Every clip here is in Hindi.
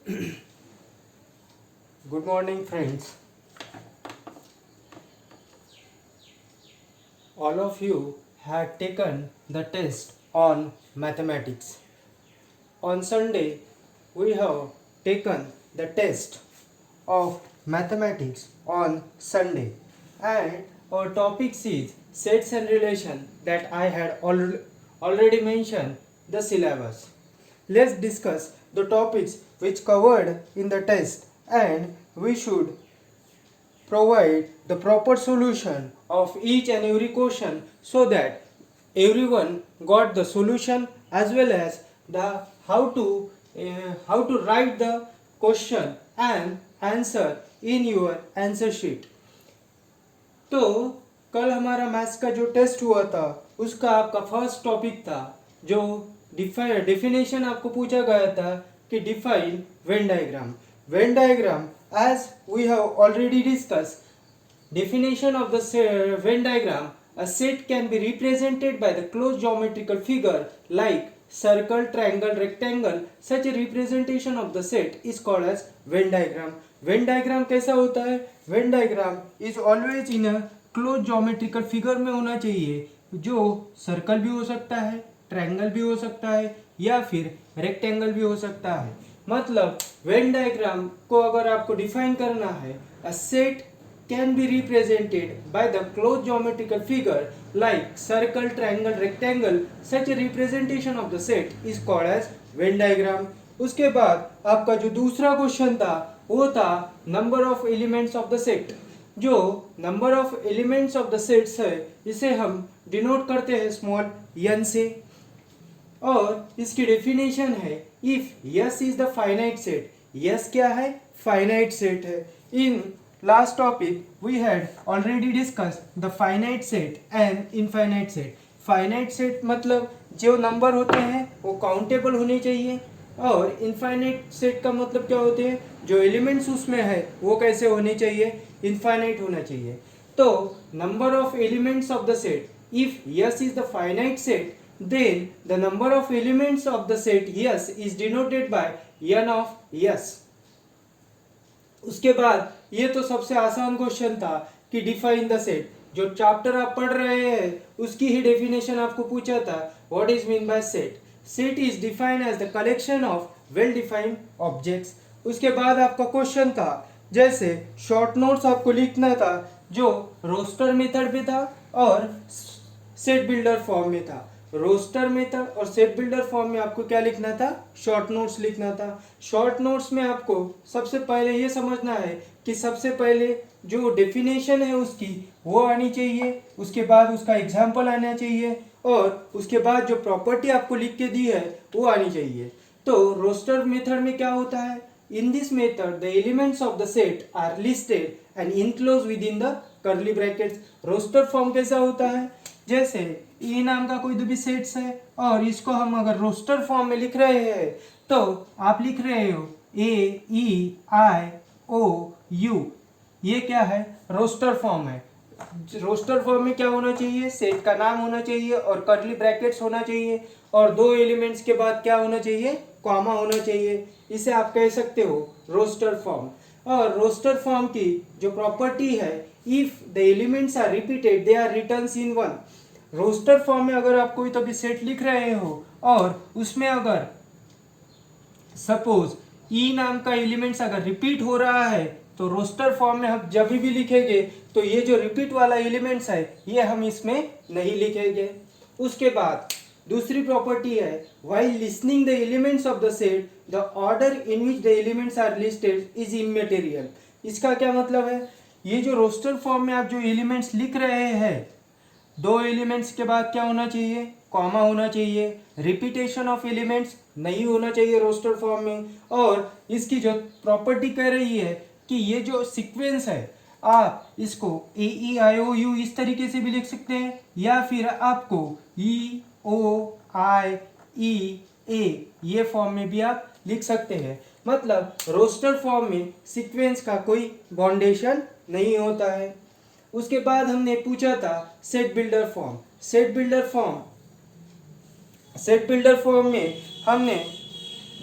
Good morning, friends. All of you had taken the test on mathematics. On Sunday, we have taken the test of mathematics on Sunday, and our topic is sets and relation that I had already mentioned the syllabus. Let's discuss the topics which covered in the test, and we should provide the proper solution of each and every question so that everyone got the solution as well as the how to write the question and answer in your answer sheet. तो कल हमारा मैथ्स का जो टेस्ट हुआ था उसका आपका फर्स्ट टॉपिक था जो डिफिनेशन आपको पूछा गया था कि define Venn diagram. Venn diagram, as we have already discussed, definition of the Venn diagram: a set can be represented by the closed geometrical figure like circle, triangle, rectangle. Such a representation of the set is called as Venn diagram. Venn diagram कैसा होता है? Venn diagram is always in a closed geometrical figure में होना चाहिए, जो सर्कल भी हो सकता है, ट्रायंगल भी हो सकता है या फिर रेक्टेंगल भी हो सकता है. मतलब वेन डायग्राम को अगर आपको डिफाइन करना है, a set can be represented by the close geometrical figure like circle, triangle, rectangle. Such a representation of the set is called as Venn diagram. उसके बाद आपका जो दूसरा क्वेश्चन था वो था number of elements of the set. जो number of elements of the sets है इसे हम डिनोट करते हैं स्मॉल n से, और इसकी डेफिनेशन है if S is the finite set. S क्या है? फाइनाइट सेट है. In last topic we had already discussed the finite set and infinite set. Finite set मतलब जो नंबर होते हैं वो काउंटेबल होने चाहिए, और इनफाइनाइट सेट का मतलब क्या होते हैं? जो एलिमेंट्स उसमें है वो कैसे होने चाहिए? इनफाइनाइट होना चाहिए. तो number of elements of the set, if S is the finite set, then the number of elements of the set yes is denoted by n of yes. उसके बाद ये तो सबसे आसान क्वेश्चन था कि डिफाइन द सेट. जो चैप्टर आप पढ़ रहे हैं उसकी ही डेफिनेशन आपको पूछा था, what is mean by set. Set is defined as the collection of well defined objects. उसके बाद आपका क्वेश्चन था जैसे शॉर्ट नोट्स आपको लिखना था जो रोस्टर मेथड में था और सेट बिल्डर फॉर्म में था. रोस्टर मेथड और सेट बिल्डर फॉर्म में आपको क्या लिखना था? शॉर्ट नोट्स लिखना था. शॉर्ट नोट्स में आपको सबसे पहले ये समझना है कि सबसे पहले जो डेफिनेशन है उसकी वो आनी चाहिए, उसके बाद उसका एग्जाम्पल आना चाहिए, और उसके बाद जो प्रॉपर्टी आपको लिख के दी है वो आनी चाहिए. तो रोस्टर मेथड में क्या होता है? In this method the elements of the set are listed and enclose within the curly brackets. Roster form कैसा होता है? जैसे ई नाम का कोई भी सेट्स है और इसको हम अगर रोस्टर फॉर्म में लिख रहे हैं तो आप लिख रहे हो AEIOU. ये क्या है? रोस्टर फॉर्म है. रोस्टर फॉर्म में क्या होना चाहिए? सेट का नाम होना चाहिए और कर्ली ब्रैकेट्स होना चाहिए, और दो एलिमेंट्स के बाद क्या होना चाहिए? कॉमा होना चाहिए. इसे आप कह सकते हो रोस्टर फॉर्म. और रोस्टर फॉर्म की जो प्रॉपर्टी है, if the elements are repeated they are written in one. Roster form में अगर आप कोई तो भी सेट लिख रहे हो और उसमें अगर सपोज ई नाम का एलिमेंट्स अगर रिपीट हो रहा है तो रोस्टर फॉर्म में हम जब भी लिखेंगे तो ये जो रिपीट वाला एलिमेंट्स है ये हम इसमें नहीं लिखेंगे. उसके बाद दूसरी प्रॉपर्टी है while listing the elements of the set the order in which the elements are listed is immaterial. इसका क्या मतलब है? ये जो रोस्टर फॉर्म में आप जो एलिमेंट्स लिख रहे हैं, दो एलिमेंट्स के बाद क्या होना चाहिए? कॉमा होना चाहिए. रिपीटेशन ऑफ एलिमेंट्स नहीं होना चाहिए रोस्टर फॉर्म में. और इसकी जो प्रॉपर्टी कह रही है कि ये जो सीक्वेंस है आप इसको AEIOU इस तरीके से भी लिख सकते हैं, या फिर आपको EOIEA ये फॉर्म में भी आप लिख सकते हैं. मतलब रोस्टर फॉर्म में सीक्वेंस का कोई बाउंडेशन नहीं होता है. उसके बाद हमने पूछा था set builder form. Set builder form में हमने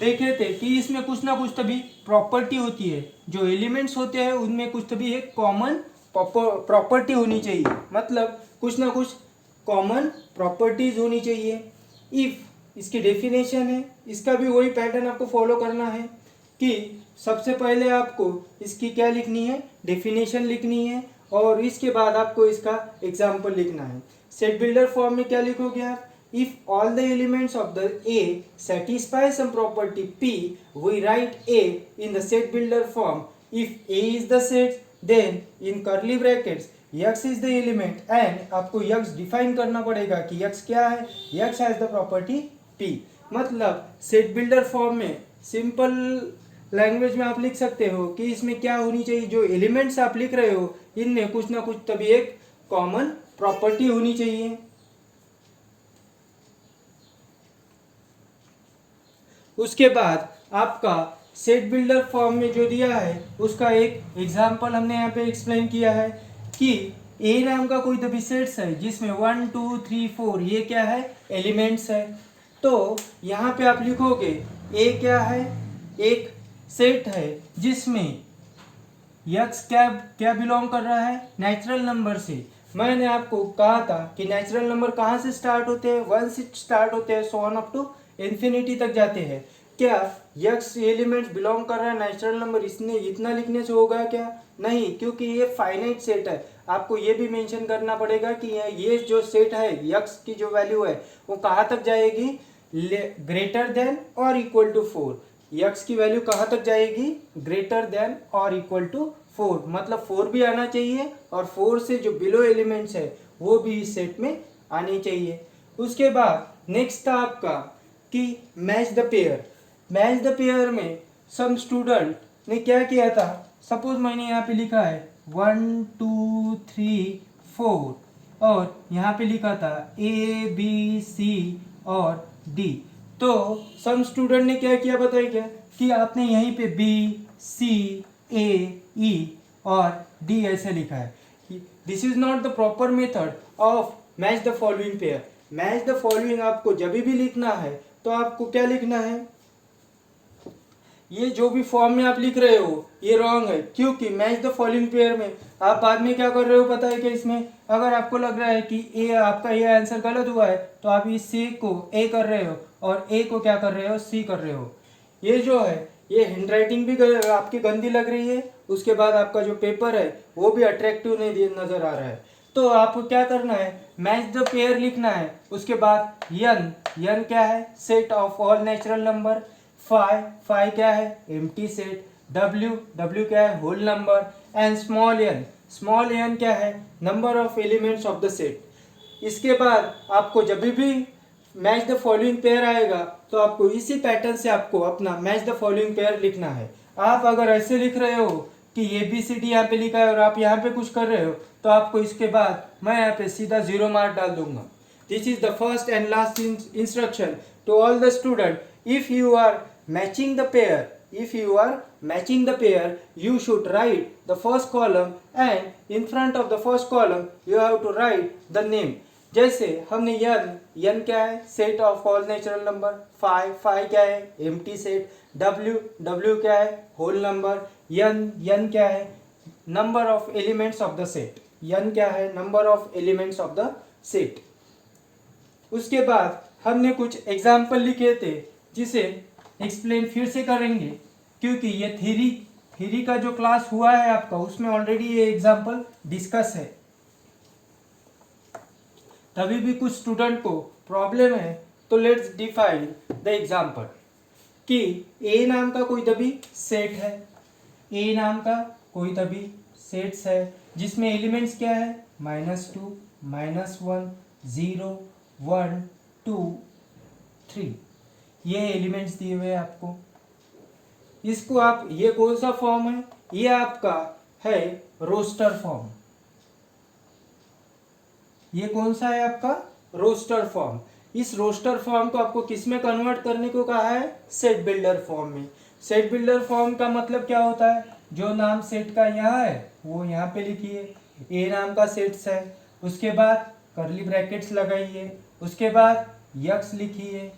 देखे थे कि इसमें कुछ ना कुछ तभी प्रॉपर्टी होती है, जो एलिमेंट्स होते हैं उनमें कुछ तभी एक कॉमन प्रॉपर्टी होनी चाहिए, मतलब कुछ ना कुछ कॉमन प्रॉपर्टीज होनी चाहिए। इफ इसकी डेफिनेशन है, इसका भी वही पैटर्न आपको फॉलो करना है कि सबसे पहले आपको इसकी क्या लिखनी है, डेफिनेशन लिखनी है, और इसके बाद आपको इसका एग्जाम्पल लिखना है। सेट बिल्डर फॉर्म में क्या लिखोगे आप, if all the elements of the A satisfy some property P, we write A in the set builder form. If A is the set, then in curly brackets X is the element, and आपको X define करना पड़ेगा कि X क्या है, X has the property P। मतलब सेट बिल्डर फॉर्म में सिंपल लैंग्वेज में आप लिख सकते हो कि इसमें क्या होनी चाहिए, जो एलिमेंट्स आप लिख रहे हो इनमें कुछ ना कुछ तभी एक कॉमन प्रॉपर्टी होनी चाहिए। उसके बाद आपका सेट बिल्डर फॉर्म में जो दिया है उसका एक एग्जांपल हमने यहाँ पे एक्सप्लेन किया है कि ए नाम का कोई तभी सेट्स है जिसमें 1 2 3 4 ये क्या है, एलिमेंट्स है। तो यहाँ पे आप लिखोगे ए क्या है, एक सेट है जिसमें यक्स क्या क्या बिलोंग कर रहा है, नेचुरल नंबर से। मैंने आपको कहा था कि नेचुरल नंबर कहाँ से स्टार्ट होते हैं, 1 से स्टार्ट होते हैं, so on up to infinity तक जाते हैं। क्या यक्स एलिमेंट्स बिलोंग कर रहा है नेचुरल नंबर, इसने इतना लिखने से होगा क्या, नहीं, क्योंकि ये फाइनाइट सेट है। आपको ये भी मेंशन करना पड़ेगा कि ये जो सेट है यक्स की जो वैल्यू है वो कहाँ तक जाएगी, ग्रेटर देन और इक्वल टू 4। यक्स की वैल्यू कहाँ तक जाएगी, ग्रेटर देन और इक्वल टू 4, मतलब 4 भी आना चाहिए और 4 से जो बिलो एलिमेंट्स है वो भी इस सेट में आनी चाहिए। उसके बाद नेक्स्ट था आपका कि match the pair. Match the pair में सम स्टूडेंट ने क्या किया था, सपोज मैंने यहाँ पे लिखा है 1 2 3 4 और यहाँ पे लिखा था A B C और D। तो सम स्टूडेंट ने क्या किया बताइए, क्या कि आपने यहीं पे B C A E और D ऐसे लिखा है। This is not the proper method of match the following pair. Match the following आपको जब भी लिखना है तो आपको क्या लिखना है, ये जो भी फॉर्म में आप लिख रहे हो ये रॉन्ग है, क्योंकि मैच द फॉलोइंग पेयर में आप बाद में क्या कर रहे हो पता है कि इसमें अगर आपको लग रहा है कि ए आपका ये आंसर गलत हुआ है तो आप इस सी को ए कर रहे हो और ए को क्या कर रहे हो, सी कर रहे हो। ये जो है ये हैंड राइटिंग भी आपकी गंदी लग रही है, उसके बाद आपका जो पेपर है वो भी अट्रैक्टिव नहीं नजर आ रहा है। तो आपको क्या करना है, मैच द पेयर लिखना है। उसके बाद यन, यन क्या है, set of all natural number. Five, five क्या है, एम्प्टी सेट। डब्ल्यू, डब्ल्यू क्या है, whole number. And small N क्या है, number of elements of the set. इसके बाद आपको जब भी मैच द फॉलोइंग पेयर आएगा तो आपको इसी पैटर्न से आपको अपना मैच द फॉलोइंग पेयर लिखना है। आप अगर ऐसे लिख रहे हो कि ए बी सी डी यहाँ पे लिखा है और आप यहाँ पे कुछ कर रहे हो तो आपको इसके बाद मैं यहाँ पे सीधा 0 मार्क डाल दूंगा। This is the first and last instruction to all the student. If you are matching the pair, if you are matching the pair, you should write the first column and in front of the first column you have to write the name। जैसे हमने यन क्या है, set of all natural number. Five क्या है, एम्प्टी सेट। डब्ल्यू क्या है, होल नंबर। यन क्या है, number of elements of the set. N क्या है, number of elements of the set. उसके बाद हमने कुछ एग्जाम्पल लिखे थे जिसे एक्सप्लेन फिर से करेंगे, क्योंकि ये थ्योरी का जो क्लास हुआ है आपका उसमें ऑलरेडी ये एग्जांपल डिस्कस है। तभी भी कुछ स्टूडेंट को प्रॉब्लम है तो लेट्स डिफाइन द एग्जांपल कि ए नाम का कोई तभी सेट है, ए नाम का कोई तभी सेट्स है जिसमें एलिमेंट्स क्या है, -2 -1 0 1 2 3 ये एलिमेंट्स दिए हुए हैं आपको। इसको आप, ये कौन सा फॉर्म है, ये आपका है रोस्टर फॉर्म। ये कौन सा है आपका, रोस्टर फॉर्म। इस रोस्टर फॉर्म को आपको किस में कन्वर्ट करने को कहा है, सेट बिल्डर फॉर्म में। सेट बिल्डर फॉर्म का मतलब क्या होता है, जो नाम सेट का यहाँ है वो यहाँ पे लिखिए, ए नाम का सेट्स है, उसके बाद कर्ली ब्रैकेट्स लगाइए, उसके बाद यक्स लिखिए।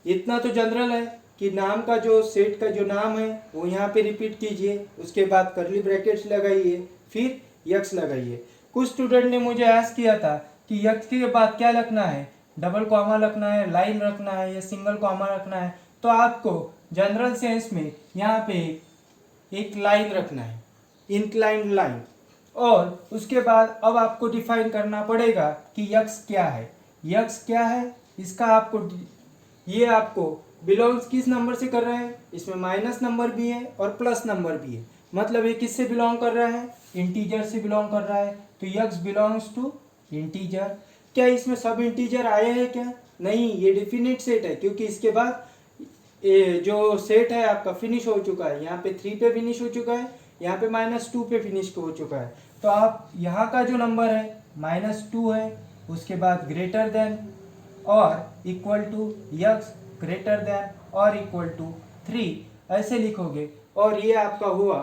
इतना तो जनरल है। कि नाम का जो सेट का जो नाम है वो यहाँ पे रिपीट कीजिए, उसके बाद कर्ली ब्रैकेट्स लगाइए, फिर यक्स लगाइए। कुछ स्टूडेंट ने मुझे आस्क किया था कि यक्स के बाद क्या लिखना है, डबल कॉमा रखना है, लाइन रखना है या सिंगल कॉमा रखना है। तो आपको जनरल सेंस में यहाँ पे एक लाइन रखना है, इंक्लाइंड लाइन, और उसके बाद अब आपको डिफाइन करना पड़ेगा कि यक्स क्या है। यक्स क्या है इसका आपको, ये आपको बिलोंग्स किस नंबर से कर रहा है, इसमें माइनस नंबर भी है और प्लस नंबर भी है, मतलब ये किससे बिलोंग कर रहा है, इंटीजर से बिलोंग कर रहा है। तो यक्स बिलोंग्स टू इंटीजर। क्या इसमें सब इंटीजर आए हैं क्या, नहीं, ये डिफिनिट सेट है, क्योंकि इसके बाद ये जो सेट है आपका फिनिश हो चुका है, यहाँ पे 3 पे फिनिश हो चुका है, यहाँ पे -2 पे फिनिश हो चुका है। तो आप यहाँ का जो नंबर है -2 है, उसके बाद ग्रेटर देन और equal to x greater than और इक्वल टू 3 ऐसे लिखोगे, और ये आपका हुआ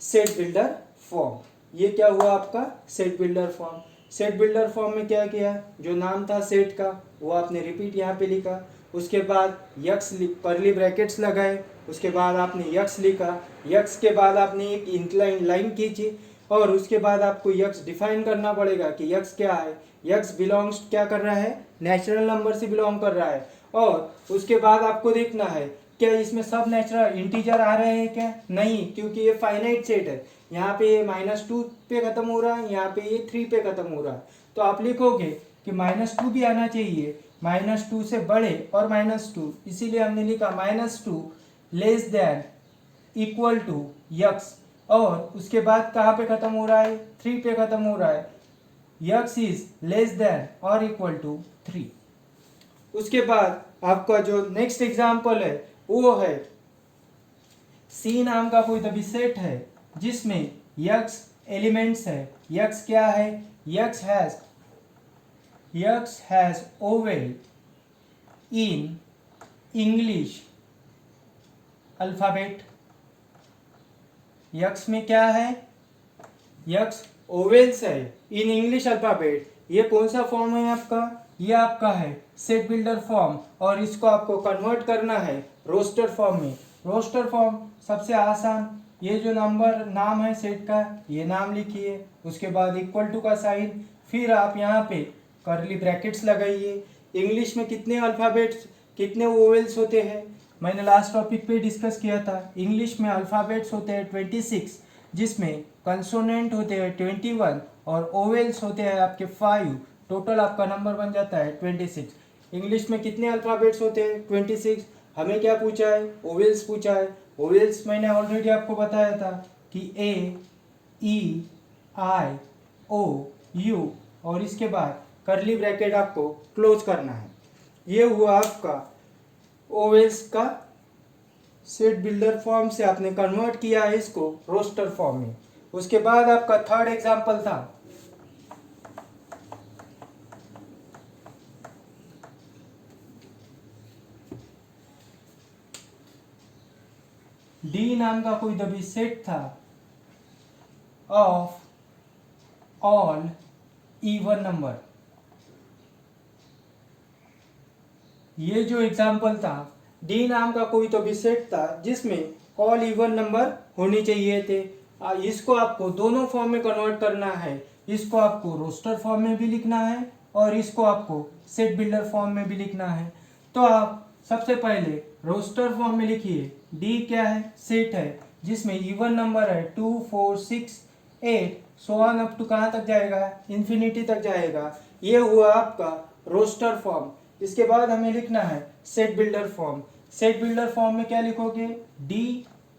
सेट बिल्डर फॉर्म। ये क्या हुआ आपका set builder form. Set builder form में क्या किया, जो नाम था सेट का वो आपने रिपीट यहाँ पे लिखा, उसके बाद यक्स कर्ली ब्रैकेट्स लगाए, उसके बाद आपने यक्स लिखा, यक्स के बाद आपने एक इंक्लाइन लाइन खींची, और उसके बाद आपको यक्स डिफाइन करना पड़ेगा कि यक्स क्या है। यक्स बिलोंग्स क्या कर रहा है, नेचुरल नंबर से बिलोंग कर रहा है, और उसके बाद आपको देखना है क्या इसमें सब नेचुरल इंटीजर आ रहे हैं क्या, नहीं, क्योंकि ये फाइनाइट सेट है। यहाँ पे ये -2 पे खत्म हो रहा है, यहाँ पे ये 3 पे खत्म हो रहा है। तो आप लिखोगे कि -2 भी आना चाहिए, -2 से बड़े और -2, इसीलिए हमने लिखा -2 less than equal to x, और उसके बाद कहाँ पे खत्म हो रहा है, 3 पे खत्म हो रहा है, यक्स इज लेस देन और इक्वल टू 3। उसके बाद आपका जो नेक्स्ट एग्जाम्पल है वो है सी नाम का कोई तभी सेट है जिसमें यक्स एलिमेंट्स है। यक्स क्या है, x has oval in English alphabet. X में क्या है, यक्स ओवेल्स है इन इंग्लिश अल्फाबेट। ये कौन सा फॉर्म है आपका, ये आपका है सेट बिल्डर फॉर्म, और इसको आपको कन्वर्ट करना है रोस्टर फॉर्म में। रोस्टर फॉर्म सबसे आसान, ये जो नंबर नाम है सेट का ये नाम लिखिए, उसके बाद इक्वल टू का साइन, फिर आप यहाँ पे कर्ली ब्रैकेट्स लगाइए। इंग्लिश में कितने अल्फ़ाबेट्स कितने ओवेल्स होते हैं, मैंने लास्ट टॉपिक पे डिस्कस किया था। इंग्लिश में अल्फ़ाबेट्स होते हैं 26, जिसमें कंसोनेंट होते हैं 21 और ओवेल्स होते हैं आपके 5। टोटल आपका नंबर बन जाता है 26। इंग्लिश में कितने अल्फ़ाबेट्स होते हैं 26। हमें क्या पूछा है, ओवेल्स पूछा है। ओवेल्स मैंने ऑलरेडी आपको बताया था कि ए ई आई ओ यू, और इसके बाद कर्ली ब्रैकेट आपको क्लोज करना है। ये हुआ आपका ओवेल्स का सेट बिल्डर फॉर्म से आपने कन्वर्ट किया है इसको रोस्टर फॉर्म में। उसके बाद आपका थर्ड एग्जांपल था डी नाम का कोई दबी सेट था ऑफ ऑल इवन नंबर। ये जो एग्जाम्पल था, डी नाम का कोई तो भी सेट था जिसमें ऑल इवन नंबर होने चाहिए थे। इसको आपको दोनों फॉर्म में कन्वर्ट करना है, इसको आपको रोस्टर फॉर्म में भी लिखना है और इसको आपको सेट बिल्डर फॉर्म में भी लिखना है। तो आप सबसे पहले रोस्टर फॉर्म में लिखिए, डी क्या है, सेट है जिसमें इवन नंबर है 2 4 6 8 सो ऑन अप टू कहाँ तक जाएगा, इन्फिनिटी तक जाएगा। ये हुआ आपका रोस्टर फॉर्म। इसके बाद हमें लिखना है set builder form. Set builder form में क्या लिखोगे, डी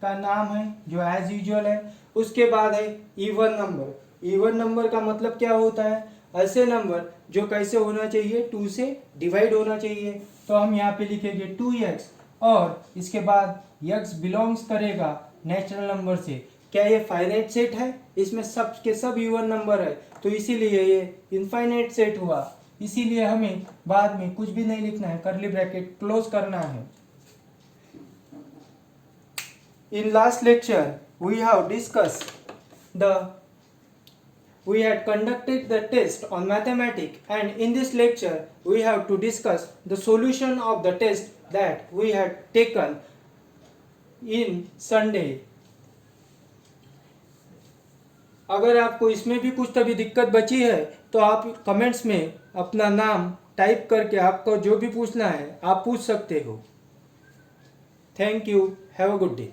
का नाम है जो एज यूजुअल है, उसके बाद है इवन नंबर। इवन नंबर का मतलब क्या होता है, ऐसे नंबर जो कैसे होना चाहिए, 2 से डिवाइड होना चाहिए। तो हम यहाँ पे लिखेंगे 2x, और इसके बाद x बिलोंग्स करेगा नेचुरल नंबर से। क्या ये फाइनाइट सेट है, इसमें सब के सब इवन नंबर है, तो इसीलिए ये इनफाइनाइट सेट हुआ। इसीलिए हमें बाद में कुछ भी नहीं लिखना है, कर्ली ब्रैकेट क्लोज करना है। In last lecture we have discussed we had conducted the test on mathematics, and in this lecture we have to discuss the solution of the test that we had taken in Sunday. अगर आपको इसमें भी कुछ तभी दिक्कत बची है तो आप कमेंट्स में अपना नाम टाइप करके आपको जो भी पूछना है आप पूछ सकते हो. Thank you. Have a good day.